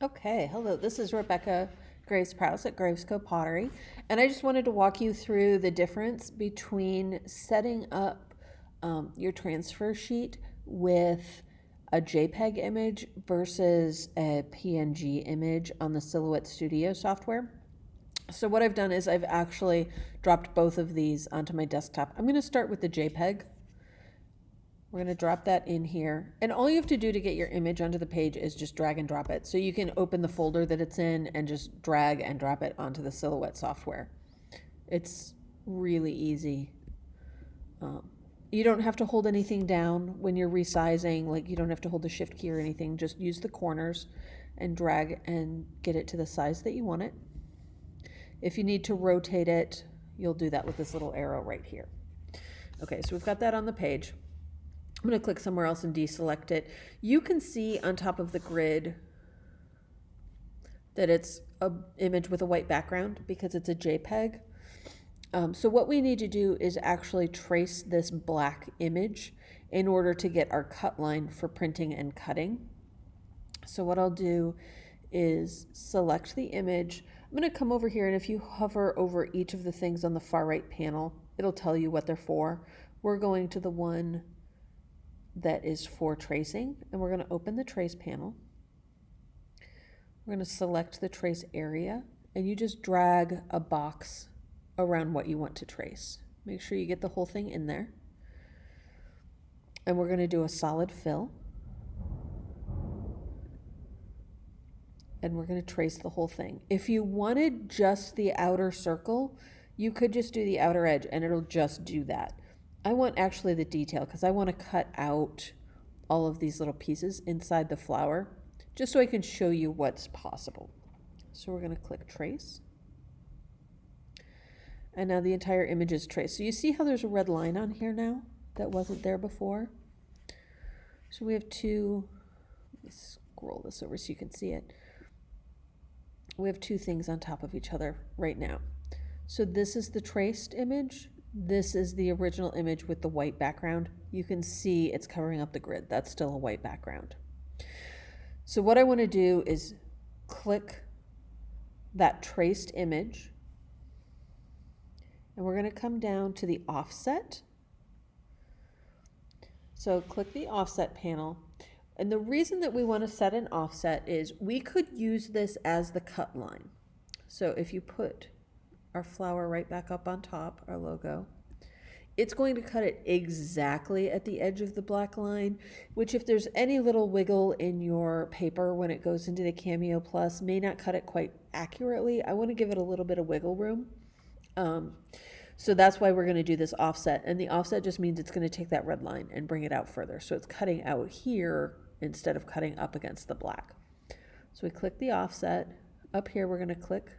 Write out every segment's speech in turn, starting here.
Okay, hello, this is Rebecca Graves-Prowse at Graves Pottery, and I just wanted to walk you through the difference between setting up your transfer sheet with a JPEG image versus a PNG image on the Silhouette Studio software. So what I've done is I've actually dropped both of these onto my desktop. I'm going to start with the JPEG. We're going to drop that in here. And all you have to do to get your image onto the page is just drag and drop it. So you can open the folder that it's in and just drag and drop it onto the Silhouette software. It's really easy. You don't have to hold anything down when you're resizing. Like, you don't have to hold the shift key or anything. Just use the corners and drag and get it to the size that you want it. If you need to rotate it, you'll do that with this little arrow right here. Okay, so we've got that on the page. I'm going to click somewhere else and deselect it. You can see on top of the grid that it's an image with a white background because it's a JPEG. So what we need to do is actually trace this black image in order to get our cut line for printing and cutting. So what I'll do is select the image. I'm going to come over here, and if you hover over each of the things on the far right panel, it'll tell you what they're for. We're going to the one that is for tracing, and we're going to open the trace panel. We're going to select the trace area, and you just drag a box around what you want to trace. Make sure you get the whole thing in there. And we're going to do a solid fill. And we're going to trace the whole thing. If you wanted just the outer circle, you could just do the outer edge and it'll just do that. I want actually the detail because I want to cut out all of these little pieces inside the flower just so I can show you what's possible. So we're going to click trace. And now the entire image is traced. So you see how there's a red line on here now that wasn't there before? So we have two, let me scroll this over so you can see it. We have two things on top of each other right now. So this is the traced image. This is the original image with the white background. You can see it's covering up the grid. That's still a white background. So what I want to do is click that traced image, and we're going to come down to the offset. So click the offset panel. And the reason that we want to set an offset is we could use this as the cut line. So if you put our flower right back up on top, our logo, it's going to cut it exactly at the edge of the black line, which if there's any little wiggle in your paper when it goes into the Cameo Plus may not cut it quite accurately. I want to give it a little bit of wiggle room. So that's why we're going to do this offset. And the offset just means it's going to take that red line and bring it out further. So it's cutting out here instead of cutting up against the black. So we click the offset. Up here we're going to click,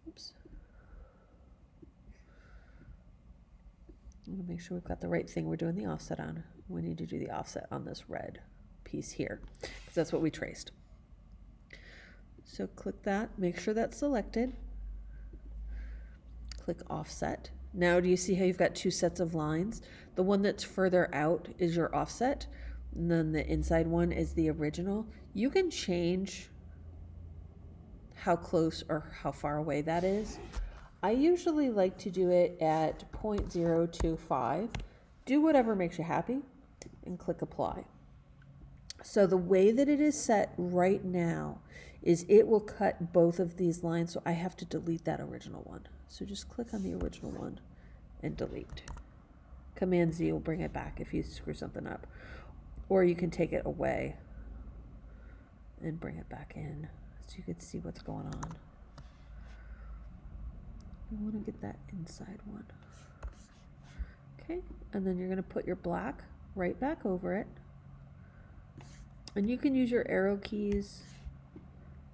oops. I'm going to make sure we've got the right thing we're doing the offset on. We need to do the offset on this red piece here because that's what we traced. So click that, make sure that's selected. Click offset. Now do you see how you've got two sets of lines? The one that's further out is your offset, and then the inside one is the original. You can change how close or how far away that is. I usually like to do it at 0.025. Do whatever makes you happy and click apply. So the way that it is set right now is it will cut both of these lines, so I have to delete that original one. So just click on the original one and delete. Command Z will bring it back if you screw something up. Or you can take it away and bring it back in so you can see what's going on. You want to get that inside one. Okay, and then you're going to put your black right back over it. And you can use your arrow keys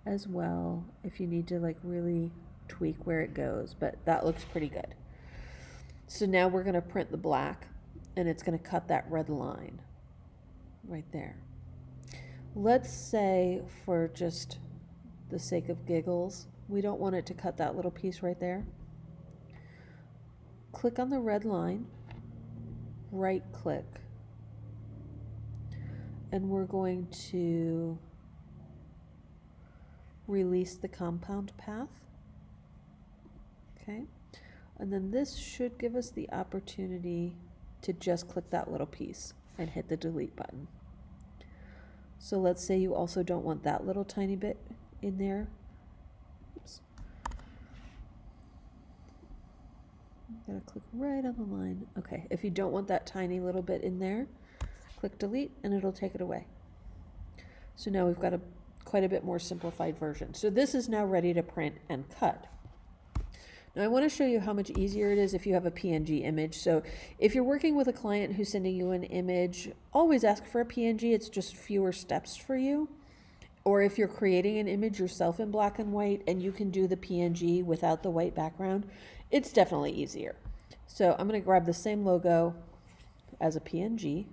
as well if you need to like really tweak where it goes, but that looks pretty good. So now we're going to print the black, and it's going to cut that red line right there. Let's say, for just the sake of giggles, we don't want it to cut that little piece right there. Click on the red line, right click, and we're going to release the compound path. Okay, and then this should give us the opportunity to just click that little piece and hit the delete button. So let's say you also don't want that little tiny bit in there. Oops. I'm gonna click right on the line. Okay, if you don't want that tiny little bit in there, click delete and it'll take it away. So now we've got quite a bit more simplified version. So this is now ready to print and cut. Now I want to show you how much easier it is if you have a PNG image. So if you're working with a client who's sending you an image, always ask for a PNG. It's just fewer steps for you. Or if you're creating an image yourself in black and white and you can do the PNG without the white background, it's definitely easier. So I'm going to grab the same logo as a PNG.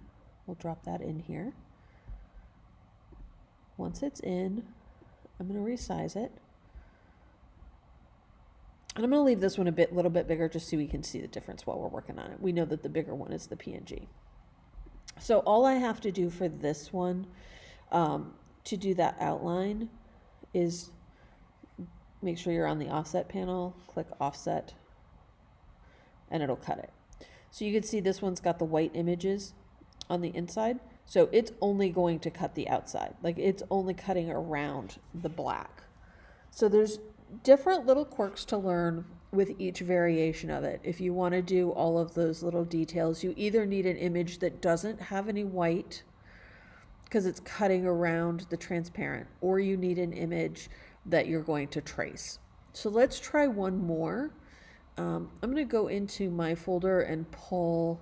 We'll drop that in here. Once it's in, I'm going to resize it. And I'm going to leave this one a little bit bigger just so we can see the difference while we're working on it. We know that the bigger one is the PNG. So all I have to do for this one to do that outline is make sure you're on the offset panel, click offset, and it'll cut it. So you can see this one's got the white images on the inside. So it's only going to cut the outside. Like it's only cutting around the black. So there's different little quirks to learn with each variation of it. If you want to do all of those little details, you either need an image that doesn't have any white because it's cutting around the transparent, or you need an image that you're going to trace. So let's try one more. I'm going to go into my folder and pull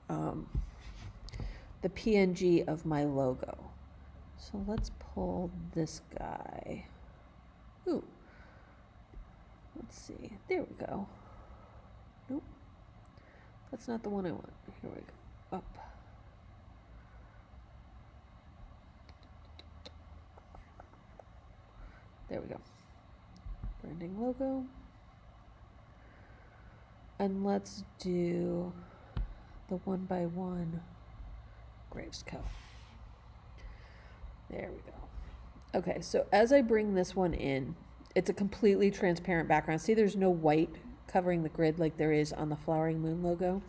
the PNG of my logo. So let's pull this guy. Ooh. Let's see. There we go. Nope. That's not the one I want. Here we go. Up. There we go. Branding logo. And let's do the 1x1 Graves-Co. There we go. Okay, so as I bring this one in, it's a completely transparent background. See, there's no white covering the grid like there is on the Flowering Moon logo.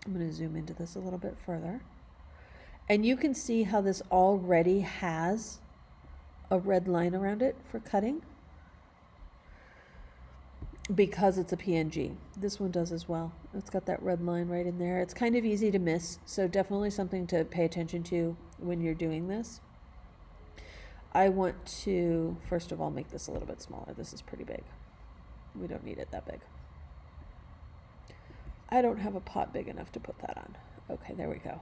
I'm going to zoom into this a little bit further. And you can see how this already has a red line around it for cutting because it's a PNG. This one does as well. It's got that red line right in there. It's kind of easy to miss, so definitely something to pay attention to when you're doing this. I want to, first of all, make this a little bit smaller. This is pretty big. We don't need it that big. I don't have a pot big enough to put that on. Okay, there we go.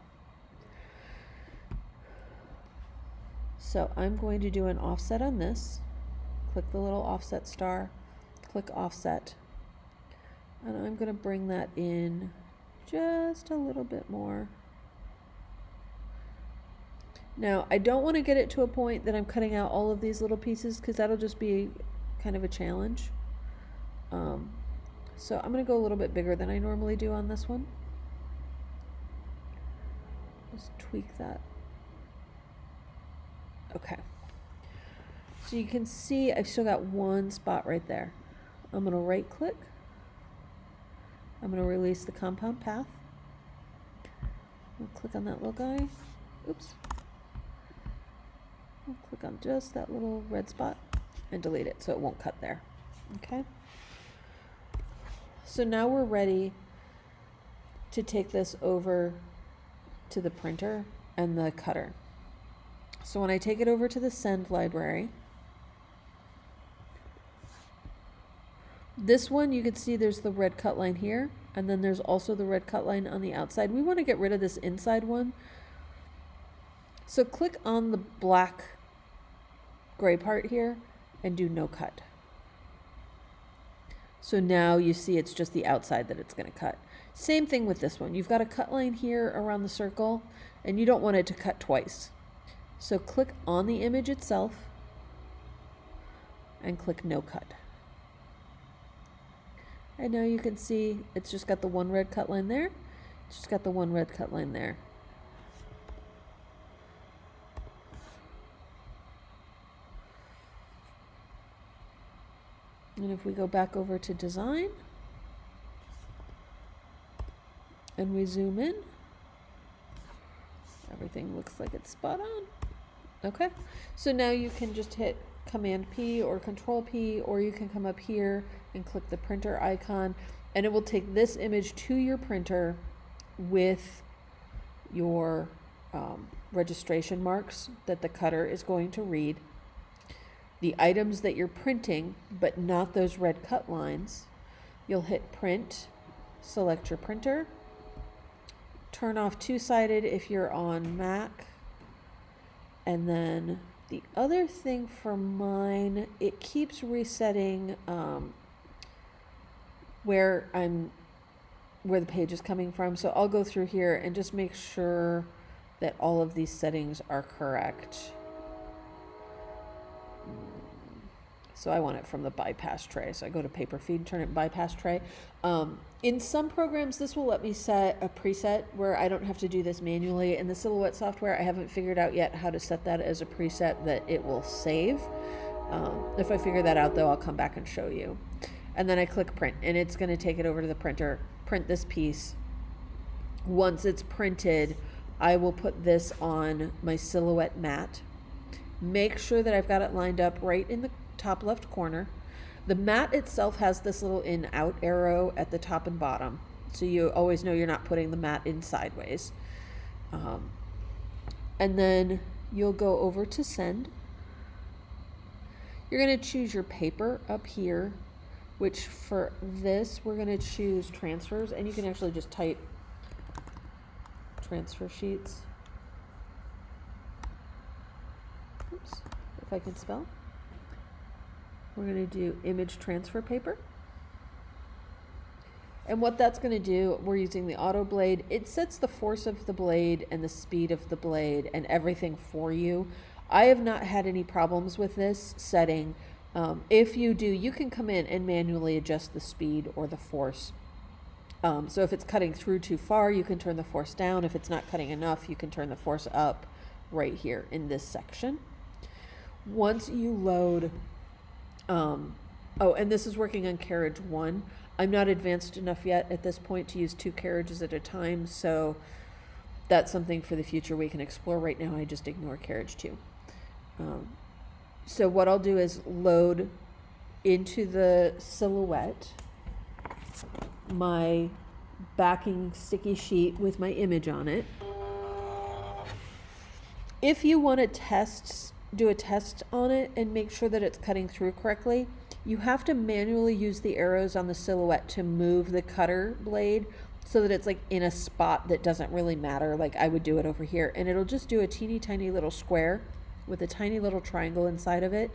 So I'm going to do an offset on this. Click the little offset star, click offset. And I'm going to bring that in just a little bit more. Now, I don't want to get it to a point that I'm cutting out all of these little pieces because that'll just be kind of a challenge. So I'm going to go a little bit bigger than I normally do on this one. Just tweak that. Okay. So you can see I've still got one spot right there. I'm going to right click. I'm going to release the compound path. I'll click on that little guy. Oops. I'll click on just that little red spot and delete it so it won't cut there. Okay. So now we're ready to take this over to the printer and the cutter. So when I take it over to the send library, this one you can see there's the red cut line here, and then there's also the red cut line on the outside. We want to get rid of this inside one. So click on the black gray part here and do no cut. So now you see it's just the outside that it's going to cut. Same thing with this one. You've got a cut line here around the circle and you don't want it to cut twice. So click on the image itself and click no cut. And now you can see it's just got the one red cut line there. It's just got the one red cut line there. And if we go back over to design and we zoom in, everything looks like it's spot on. Okay, so now you can just hit Command P or Control P, or you can come up here and click the printer icon, and it will take this image to your printer with your registration marks that the cutter is going to read, the items that you're printing, but not those red cut lines. You'll hit Print, select your printer, turn off two-sided if you're on Mac, and then the other thing for mine, it keeps resetting where the page is coming from. So I'll go through here and just make sure that all of these settings are correct. So I want it from the bypass tray. So I go to paper feed, turn it bypass tray. In some programs, this will let me set a preset where I don't have to do this manually. In the Silhouette software, I haven't figured out yet how to set that as a preset that it will save. If I figure that out though, I'll come back and show you. And then I click print, and it's gonna take it over to the printer, print this piece. Once it's printed, I will put this on my Silhouette mat. Make sure that I've got it lined up right in the top left corner. The mat itself has this little in-out arrow at the top and bottom, so you always know you're not putting the mat in sideways. And then you'll go over to send. You're going to choose your paper up here, which for this we're going to choose transfers, and you can actually just type transfer sheets. Oops, if I can spell. We're going to do image transfer paper. And what that's going to do, we're using the auto blade. It sets the force of the blade and the speed of the blade and everything for you. I have not had any problems with this setting. If you do, you can come in and manually adjust the speed or the force. So if it's cutting through too far, you can turn the force down. If it's not cutting enough, you can turn the force up right here in this section. Once you load, oh, and this is working on carriage 1. I'm not advanced enough yet at this point to use 2 carriages at a time, so that's something for the future we can explore. Right now I just ignore carriage 2. So what I'll do is load into the Silhouette my backing sticky sheet with my image on it. If you want to do a test on it and make sure that it's cutting through correctly, you have to manually use the arrows on the Silhouette to move the cutter blade so that it's like in a spot that doesn't really matter. Like I would do it over here, and it'll just do a teeny tiny little square with a tiny little triangle inside of it,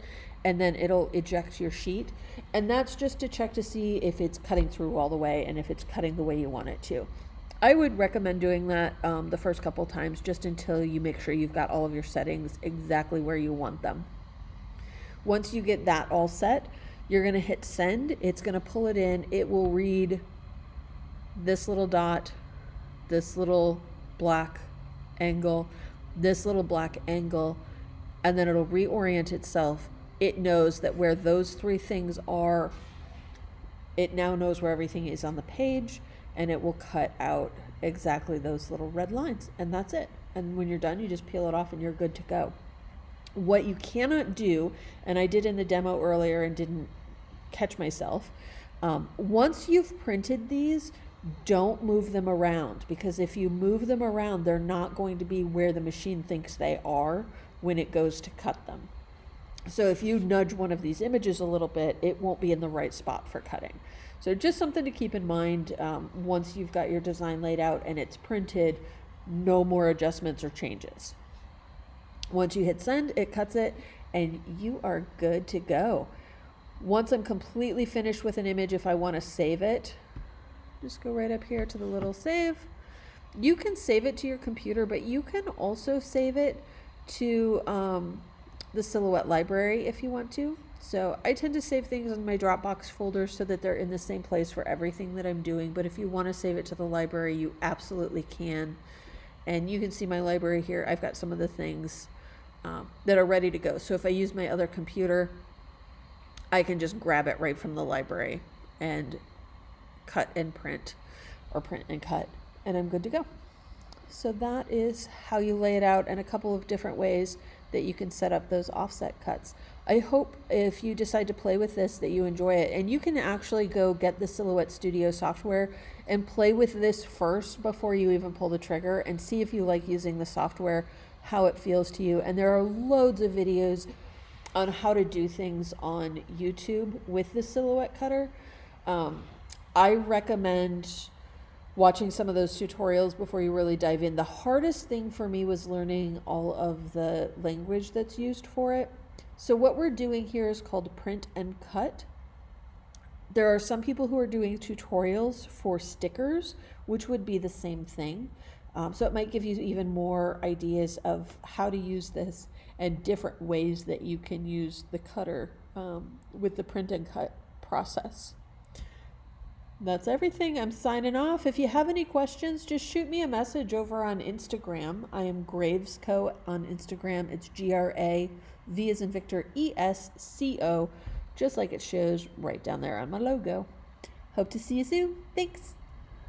and then it'll eject your sheet. And that's just to check to see if it's cutting through all the way and if it's cutting the way you want it to. I would recommend doing that the first couple times, just until you make sure you've got all of your settings exactly where you want them. Once you get that all set, you're going to hit send. It's going to pull it in. It will read this little dot, this little black angle, this little black angle, and then it'll reorient itself. It knows that where those 3 things are, it now knows where everything is on the page, and it will cut out exactly those little red lines, and that's it. And when you're done, you just peel it off and you're good to go. What you cannot do, and I did in the demo earlier and didn't catch myself, once you've printed these, don't move them around, because if you move them around, they're not going to be where the machine thinks they are when it goes to cut them. So if you nudge one of these images a little bit, it won't be in the right spot for cutting. So just something to keep in mind. Once you've got your design laid out and it's printed, no more adjustments or changes. Once you hit send, it cuts it, and you are good to go. Once I'm completely finished with an image, if I want to save it, just go right up here to the little save. You can save it to your computer, but you can also save it to the Silhouette library if you want to. So I tend to save things in my Dropbox folder so that they're in the same place for everything that I'm doing. But if you want to save it to the library, you absolutely can. And you can see my library here. I've got some of the things that are ready to go. So if I use my other computer, I can just grab it right from the library and cut and print, or print and cut, and I'm good to go. So that is how you lay it out, and a couple of different ways that you can set up those offset cuts. I hope if you decide to play with this that you enjoy it, and you can actually go get the Silhouette Studio software and play with this first before you even pull the trigger, and see if you like using the software, how it feels to you. And there are loads of videos on how to do things on YouTube with the Silhouette cutter. I recommend watching some of those tutorials before you really dive in. The hardest thing for me was learning all of the language that's used for it. So what we're doing here is called print and cut. There are some people who are doing tutorials for stickers, which would be the same thing. So it might give you even more ideas of how to use this and different ways that you can use the cutter with the print and cut process. That's everything. I'm signing off. If you have any questions, just shoot me a message over on Instagram. I am Gravesco on Instagram. It's GRAV as in Victor, ESCO, just like it shows right down there on my logo. Hope to see you soon. Thanks.